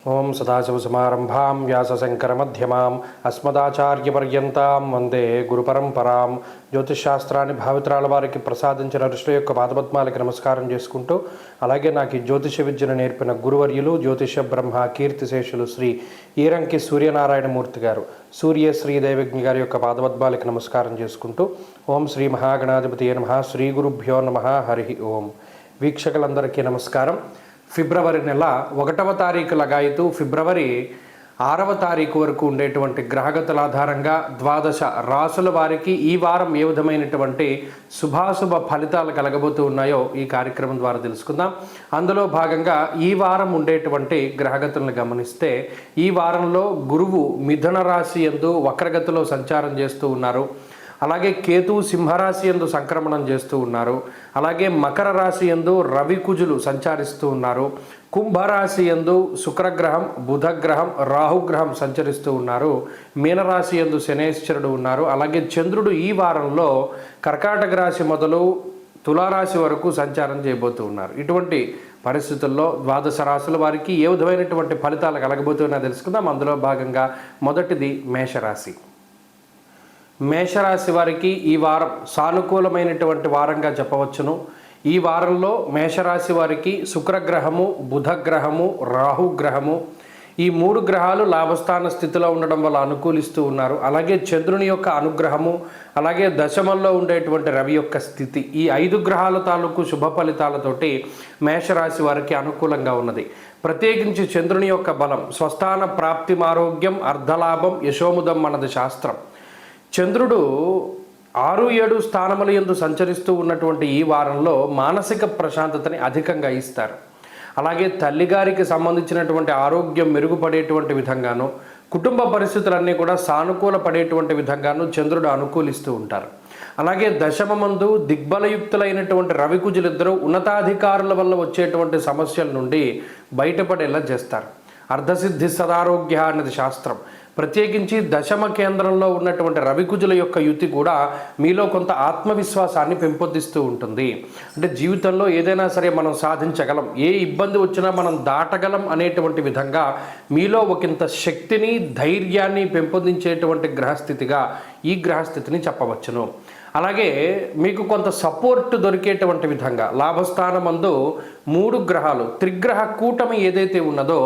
ఓం సదాశివసమారంభాం వ్యాసశంకరమధ్యమాం అస్మదాచార్యపర్యంతాం వందే గురుపరంపరాం. జ్యోతిషశాస్త్రాన్ని భావితరాల వారికి ప్రసాదించిన ఋషుల యొక్క పాదపద్మాలకి నమస్కారం చేసుకుంటూ, అలాగే నాకు ఈ జ్యోతిష విద్యను నేర్పిన గురువర్యులు జ్యోతిష బ్రహ్మ కీర్తిశేషులు శ్రీ ఈరంకి సూర్యనారాయణమూర్తి గారు, సూర్యశ్రీ దైవజ్ఞ గారి యొక్క పాదపద్మాలకి నమస్కారం చేసుకుంటూ, ఓం శ్రీ మహాగణాధిపతి నమః, శ్రీ గురుభ్యో నమః, హరి ఓం. వీక్షకులందరికీ నమస్కారం. ఫిబ్రవరి నెల 1వ తారీఖు లగాయతూ ఫిబ్రవరి 6వ తారీఖు వరకు ఉండేటువంటి గ్రహగతుల ఆధారంగా 12 రాసుల వారికి ఈ వారం ఏ విధమైనటువంటి శుభాశుభ ఫలితాలు కలగబోతూ ఉన్నాయో ఈ కార్యక్రమం ద్వారా తెలుసుకుందాం. అందులో భాగంగా ఈ వారం ఉండేటువంటి గ్రహగతులను గమనిస్తే, ఈ వారంలో గురువు మిథున రాశి యందు వక్రగతిలో సంచారం చేస్తూ ఉన్నారు. అలాగే కేతు సింహరాశి యందు సంక్రమణం చేస్తూ ఉన్నారు. అలాగే మకర రాశి యందు రవి కుజులు సంచరిస్తూ ఉన్నారు. కుంభరాశి యందు శుక్రగ్రహం, బుధగ్రహం, రాహుగ్రహం సంచరిస్తూ ఉన్నారు. మీనరాశి యందు శనేశ్వరుడు ఉన్నారు. అలాగే చంద్రుడు ఈ వారంలో కర్కాటక రాశి మొదలు తులారాశి వరకు సంచారం చేయబోతూ ఉన్నారు. ఇటువంటి పరిస్థితుల్లో 12 రాశుల వారికి ఏ విధమైనటువంటి ఫలితాలు కలగబోతున్నా తెలుసుకుందాం. అందులో భాగంగా మొదటిది మేషరాశి. మేషరాశి వారికి ఈ వారం సానుకూలమైనటువంటి వారంగా చెప్పవచ్చును. ఈ వారంలో మేషరాశి వారికి శుక్రగ్రహము, బుధగ్రహము, రాహుగ్రహము ఈ 3 గ్రహాలు లాభస్థాన స్థితిలో ఉండడం వల్ల అనుకూలిస్తూ ఉన్నారు. అలాగే చంద్రుని యొక్క అనుగ్రహము, అలాగే దశమంలో ఉండేటువంటి రవి యొక్క స్థితి, ఈ 5 గ్రహాల తాలూకు శుభ ఫలితాలతోటి మేషరాశి వారికి అనుకూలంగా ఉన్నది. ప్రత్యేకించి చంద్రుని యొక్క బలం, స్వస్థాన ప్రాప్తి, ఆరోగ్యం, అర్ధలాభం, యశోముదం అన్నది శాస్త్రం. చంద్రుడు 6-7 స్థానముల యందు సంచరిస్తూ ఉన్నటువంటి ఈ వారంలో మానసిక ప్రశాంతతని అధికంగా ఇస్తారు. అలాగే తల్లిగారికి సంబంధించినటువంటి ఆరోగ్యం మెరుగుపడేటువంటి విధంగాను, కుటుంబ పరిస్థితులన్నీ కూడా సానుకూల పడేటువంటి విధంగాను చంద్రుడు అనుకూలిస్తూ ఉంటారు. అలాగే దశమమందు దిగ్బలయుక్తులైనటువంటి రవికుజులిద్దరూ ఉన్నతాధికారుల వల్ల వచ్చేటువంటి సమస్యల నుండి బయటపడేలా చేస్తారు. అర్ధసిద్ధి సదారోగ్య అన్నది శాస్త్రం. ప్రత్యేకించి దశమ కేంద్రంలో ఉన్నటువంటి రవికుజుల యొక్క యుతి కూడా మీలో కొంత ఆత్మవిశ్వాసాన్ని పెంపొందిస్తూ ఉంటుంది. అంటే జీవితంలో ఏదైనా సరే మనం సాధించగలం, ఏ ఇబ్బంది వచ్చినా మనం దాటగలం అనేటువంటి విధంగా మీలో ఒకంత శక్తిని, ధైర్యాన్ని పెంపొందించేటువంటి గ్రహస్థితిగా ఈ గ్రహస్థితిని చెప్పవచ్చును. అలాగే మీకు కొంత సపోర్ట్ దొరికేటువంటి విధంగా లాభస్థానమందు 3 గ్రహాలు త్రిగ్రహ కూటమి ఏదైతే ఉన్నదో,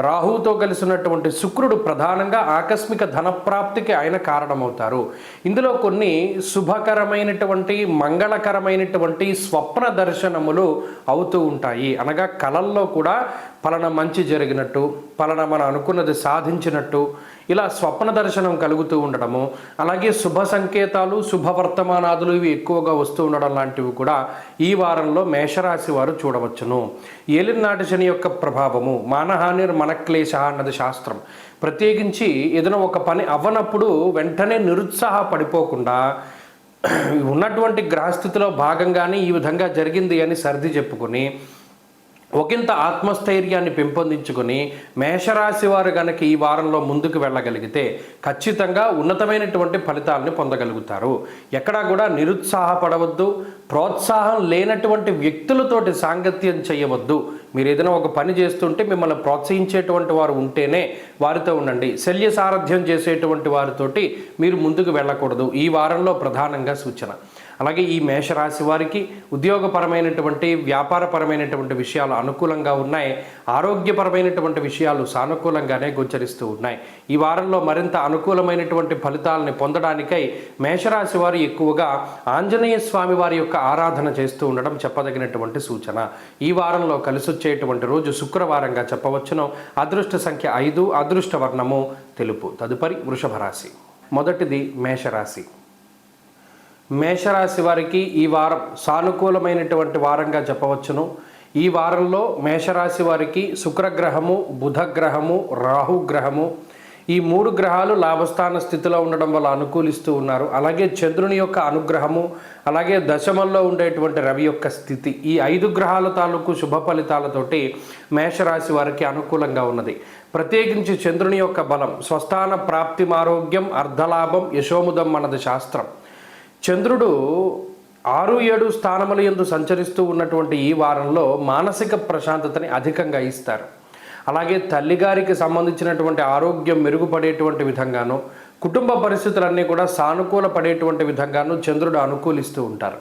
రాహువుతో కలిసినటువంటి శుక్రుడు ప్రధానంగా ఆకస్మిక ధనప్రాప్తికి ఆయన కారణమవుతారు. ఇందులో కొన్ని శుభకరమైనటువంటి, మంగళకరమైనటువంటి స్వప్న దర్శనములు అవుతూ ఉంటాయి. అనగా కలల్లో కూడా పలానా మంచి జరిగినట్టు, పలానా మనం అనుకున్నది సాధించినట్టు ఇలా స్వప్న దర్శనం కలుగుతూ ఉండడము, అలాగే శుభ సంకేతాలు, శుభవర్తమానాదులు ఇవి ఎక్కువగా వస్తూ ఉండడం లాంటివి కూడా ఈ వారంలో మేషరాశి వారు చూడవచ్చును. ఏలినాటి శని యొక్క ప్రభావము, మానహానిర్ మనక్లేశ అన్నది శాస్త్రం. ప్రత్యేకించి ఏదైనా ఒక పని అవ్వనప్పుడు వెంటనే నిరుత్సాహపడిపోకుండా ఉన్నటువంటి గ్రహస్థితిలో భాగంగానే ఈ విధంగా జరిగింది అని సర్ది చెప్పుకొని ఒకంత ఆత్మస్థైర్యాన్ని పెంపొందించుకొని మేషరాశి వారు కనుక ఈ వారంలో ముందుకు వెళ్ళగలిగితే ఖచ్చితంగా ఉన్నతమైనటువంటి ఫలితాలని పొందగలుగుతారు. ఎక్కడా కూడా నిరుత్సాహపడవద్దు, ప్రోత్సాహం లేనటువంటి వ్యక్తులతోటి సాంగత్యం చేయవద్దు. మీరు ఏదైనా ఒక పని చేస్తుంటే మిమ్మల్ని ప్రోత్సహించేటువంటి వారు ఉంటేనే వారితో ఉండండి. శల్య సారథ్యం చేసేటువంటి వారితోటి మీరు ముందుకు వెళ్ళకూడదు. ఈ వారంలో ప్రధానంగా సూచన. అలాగే ఈ మేషరాశి వారికి ఉద్యోగపరమైనటువంటి, వ్యాపారపరమైనటువంటి విషయాలు అనుకూలంగా ఉన్నాయి. ఆరోగ్యపరమైనటువంటి విషయాలు సానుకూలంగానే గోచరిస్తూ ఉన్నాయి. ఈ వారంలో మరింత అనుకూలమైనటువంటి ఫలితాలని పొందడానికై మేషరాశి వారు ఎక్కువగా ఆంజనేయ స్వామి వారి యొక్క ఆరాధన చేస్తూ ఉండడం చెప్పదగినటువంటి సూచన. ఈ వారంలో కలిసొచ్చేటువంటి రోజు శుక్రవారంగా చెప్పవచ్చును. అదృష్ట సంఖ్య 5, అదృష్ట వర్ణము తెలుపు. తదుపరి వృషభ రాశి. మొదటిది మేషరాశి. మేషరాశి వారికి ఈ వారం సానుకూలమైనటువంటి వారంగా చెప్పవచ్చును. ఈ వారంలో మేషరాశి వారికి శుక్రగ్రహము, బుధగ్రహము, రాహుగ్రహము ఈ 3 గ్రహాలు లాభస్థాన స్థితిలో ఉండడం వల్ల అనుకూలిస్తూ ఉన్నారు. అలాగే చంద్రుని యొక్క అనుగ్రహము, అలాగే దశమంలో ఉండేటువంటి రవి యొక్క స్థితి, ఈ 5 గ్రహాల తాలూకు శుభ ఫలితాలతోటి మేషరాశి వారికి అనుకూలంగా ఉన్నది. ప్రత్యేకించి చంద్రుని యొక్క బలం, స్వస్థాన ప్రాప్తి, ఆరోగ్యం, అర్ధలాభం, యశోముదం అన్నది శాస్త్రం. చంద్రుడు 6-7 స్థానముల యందు సంచరిస్తూ ఉన్నటువంటి ఈ వారంలో మానసిక ప్రశాంతతని అధికంగా ఇస్తారు. అలాగే తల్లిగారికి సంబంధించినటువంటి ఆరోగ్యం మెరుగుపడేటువంటి విధంగాను, కుటుంబ పరిస్థితులన్నీ కూడా సానుకూల పడేటువంటి విధంగాను చంద్రుడు అనుకూలిస్తూ ఉంటారు.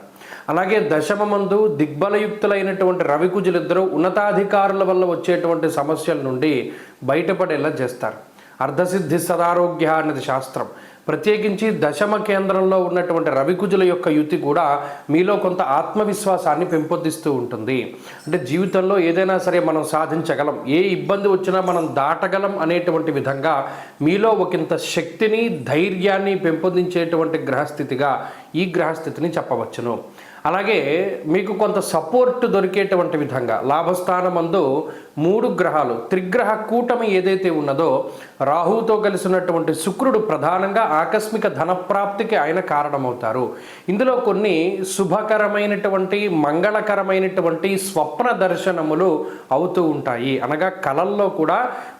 అలాగే దశమమందు దిగ్బలయుక్తులైనటువంటి రవికుజులిద్దరూ ఉన్నతాధికారుల వల్ల వచ్చేటువంటి సమస్యల నుండి బయటపడేలా చేస్తారు. అర్ధసిద్ధి సదారోగ్య అన్నది శాస్త్రం. ప్రత్యేకించి దశమ కేంద్రంలో ఉన్నటువంటి రవికుజుల యొక్క యుతి కూడా మీలో కొంత ఆత్మవిశ్వాసాన్ని పెంపొందిస్తూ ఉంటుంది. అంటే జీవితంలో ఏదైనా సరే మనం సాధించగలం, ఏ ఇబ్బంది వచ్చినా మనం దాటగలం అనేటువంటి విధంగా మీలో ఒకంత శక్తిని, ధైర్యాన్ని పెంపొందించేటువంటి గ్రహస్థితిగా ఈ గ్రహస్థితిని చెప్పవచ్చును. అలాగే మీకు కొంత సపోర్ట్ దొరికేటువంటి విధంగా లాభస్థానమందు 3 గ్రహాలు త్రిగ్రహ కూటమి ఏదైతే ఉన్నదో, రాహువుతో కలిసినటువంటి శుక్రుడు ప్రధానంగా ఆకస్మిక ధనప్రాప్తికి ఆయన కారణమవుతారు. ఇందులో కొన్ని శుభకరమైనటువంటి, మంగళకరమైనటువంటి స్వప్న దర్శనములు అవుతూ ఉంటాయి. అనగా కలల్లో కూడా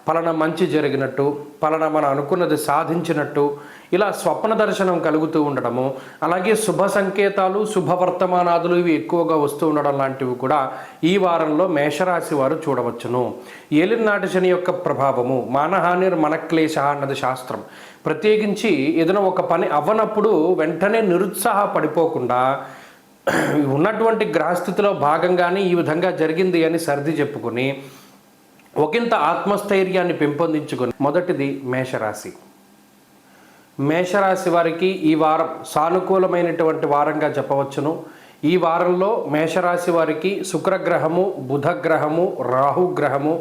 పలానా మంచి జరిగినట్టు, పలానా మనం అనుకున్నది సాధించినట్టు ఇలా స్వప్న దర్శనం కలుగుతూ ఉండడము, అలాగే శుభ సంకేతాలు, శుభవర్తమానాదులు ఇవి ఎక్కువగా వస్తూ ఉండడం లాంటివి కూడా ఈ వారంలో మేషరాశి వారు చూడవచ్చును. ఏలినాటి శని యొక్క ప్రభావము మానహానిర్ మనక్లేశ అన్నది శాస్త్రం. ప్రత్యేకించి ఏదైనా ఒక పని అవ్వనప్పుడు వెంటనే నిరుత్సాహపడిపోకుండా ఉన్నటువంటి గ్రహస్థితిలో భాగంగానే ఈ విధంగా జరిగింది అని సర్ది చెప్పుకొని ఒకంత ఆత్మస్థైర్యాన్ని పెంపొందించుకొని, మొదటిది మేషరాశి. మేషరాశి వారికి ఈ వారం సానుకూలమైనటువంటి వారంగా చెప్పవచ్చును. ఈ వారంలో మేషరాశి వారికి శుక్రగ్రహము, బుధగ్రహము, రాహుగ్రహము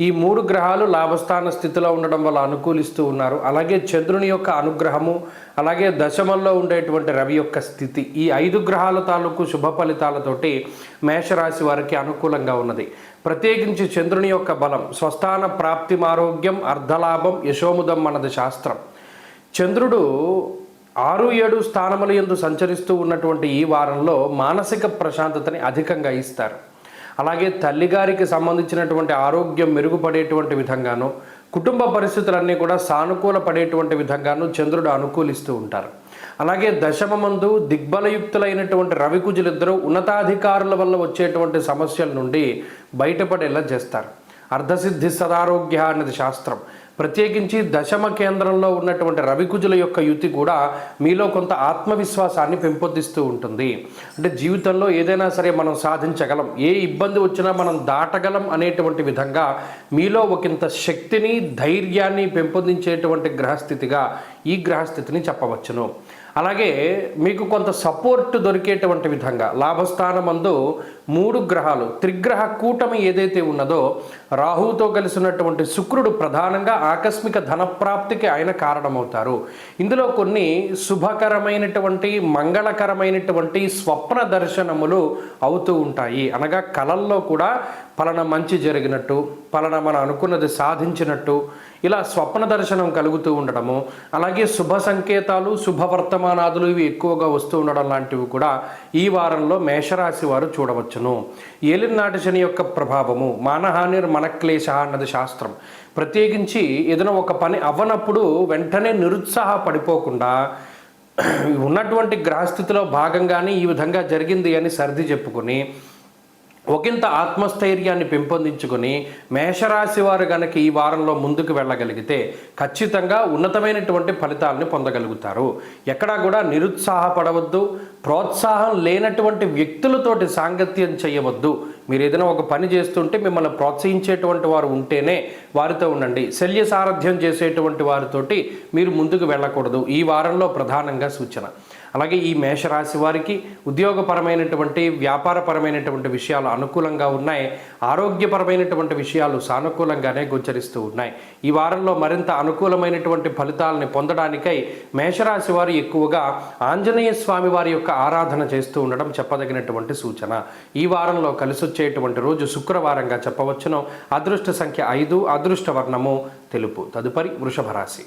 ఈ 3 గ్రహాలు లాభస్థాన స్థితిలో ఉండడం వల్ల అనుకూలిస్తూ ఉన్నారు. అలాగే చంద్రుని యొక్క అనుగ్రహము, అలాగే దశమంలో ఉండేటువంటి రవి యొక్క స్థితి, ఈ 5 గ్రహాల తాలూకు శుభ ఫలితాలతోటి మేషరాశి వారికి అనుకూలంగా ఉన్నది. ప్రత్యేకించి చంద్రుని యొక్క బలం స్వస్థాన ప్రాప్తిమారోగ్యం, అర్ధలాభం, యశోముదం అన్నది శాస్త్రం. చంద్రుడు 6-7 స్థానముల యందు సంచరిస్తూ ఉన్నటువంటి ఈ వారంలో మానసిక ప్రశాంతతని అధికంగా ఇస్తారు. అలాగే తల్లిగారికి సంబంధించినటువంటి ఆరోగ్యం మెరుగుపడేటువంటి విధంగాను, కుటుంబ పరిస్థితులన్నీ కూడా సానుకూల పడేటువంటి విధంగాను చంద్రుడు అనుకూలిస్తూ ఉంటారు. అలాగే దశమమందు దిగ్బలయుక్తులైనటువంటి రవికుజులిద్దరూ ఉన్నతాధికారుల వల్ల వచ్చేటువంటి సమస్యల నుండి బయటపడేలా చేస్తారు. అర్ధసిద్ధి సదారోగ్య అన్నది శాస్త్రం. ప్రత్యేకించి దశమ కేంద్రంలో ఉన్నటువంటి రవికుజుల యొక్క యుతి కూడా మీలో కొంత ఆత్మవిశ్వాసాన్ని పెంపొందిస్తూ ఉంటుంది. అంటే జీవితంలో ఏదైనా సరే మనం సాధించగలం, ఏ ఇబ్బంది వచ్చినా మనం దాటగలం అనేటువంటి విధంగా మీలో ఒకంత శక్తిని, ధైర్యాన్ని పెంపొందించేటువంటి గ్రహస్థితిగా ఈ గ్రహస్థితిని చెప్పవచ్చును. అలాగే మీకు కొంత సపోర్ట్ దొరికేటువంటి విధంగా లాభస్థానమందు 3 గ్రహాలు త్రిగ్రహ కూటమి ఏదైతే ఉన్నదో, రాహువుతో కలిసినటువంటి శుక్రుడు ప్రధానంగా ఆకస్మిక ధనప్రాప్తికి ఆయన కారణమవుతారు. ఇందులో కొన్ని శుభకరమైనటువంటి, మంగళకరమైనటువంటి స్వప్న దర్శనములు అవుతూ ఉంటాయి. అనగా కలల్లో కూడా పలానా మంచి జరిగినట్టు, పలానా మనం అనుకున్నది సాధించినట్టు ఇలా స్వప్న దర్శనం కలుగుతూ ఉండడము, అలాగే శుభ సంకేతాలు, శుభవర్తమానాదులు ఇవి ఎక్కువగా వస్తూ ఉండడం లాంటివి కూడా ఈ వారంలో మేషరాశి వారు చూడవచ్చును. ఏలినాటి శని యొక్క ప్రభావము మానహానిర్ మనక్లేశ అన్నది శాస్త్రం. ప్రత్యేకించి ఏదైనా ఒక పని అవ్వనప్పుడు వెంటనే నిరుత్సాహపడిపోకుండా ఉన్నటువంటి గ్రహస్థితిలో భాగంగానే ఈ విధంగా జరిగింది అని సర్ది చెప్పుకొని ఒకంత ఆత్మస్థైర్యాన్ని పెంపొందించుకొని మేషరాశి వారు కనుక ఈ వారంలో ముందుకు వెళ్ళగలిగితే ఖచ్చితంగా ఉన్నతమైనటువంటి ఫలితాలను పొందగలుగుతారు. ఎక్కడా కూడా నిరుత్సాహపడవద్దు, ప్రోత్సాహం లేనటువంటి వ్యక్తులతోటి సాంగత్యం చేయవద్దు. మీరు ఏదైనా ఒక పని చేస్తుంటే మిమ్మల్ని ప్రోత్సహించేటువంటి వారు ఉంటేనే వారితో ఉండండి. శల్య సారథ్యం చేసేటువంటి వారితోటి మీరు ముందుకు వెళ్ళకూడదు. ఈ వారంలో ప్రధానంగా సూచన. అలాగే ఈ మేషరాశి వారికి ఉద్యోగపరమైనటువంటి, వ్యాపారపరమైనటువంటి విషయాలు అనుకూలంగా ఉన్నాయి. ఆరోగ్యపరమైనటువంటి విషయాలు సానుకూలంగానే గోచరిస్తూ ఉన్నాయి. ఈ వారంలో మరింత అనుకూలమైనటువంటి ఫలితాలని పొందడానికై మేషరాశి వారు ఎక్కువగా ఆంజనేయ స్వామి వారి యొక్క ఆరాధన చేస్తూ ఉండడం చెప్పదగినటువంటి సూచన. ఈ వారంలో కలిసొచ్చేటువంటి రోజు శుక్రవారంగా చెప్పవచ్చును. అదృష్ట సంఖ్య 5, అదృష్ట వర్ణము తెలుపు. తదుపరి వృషభ రాశి.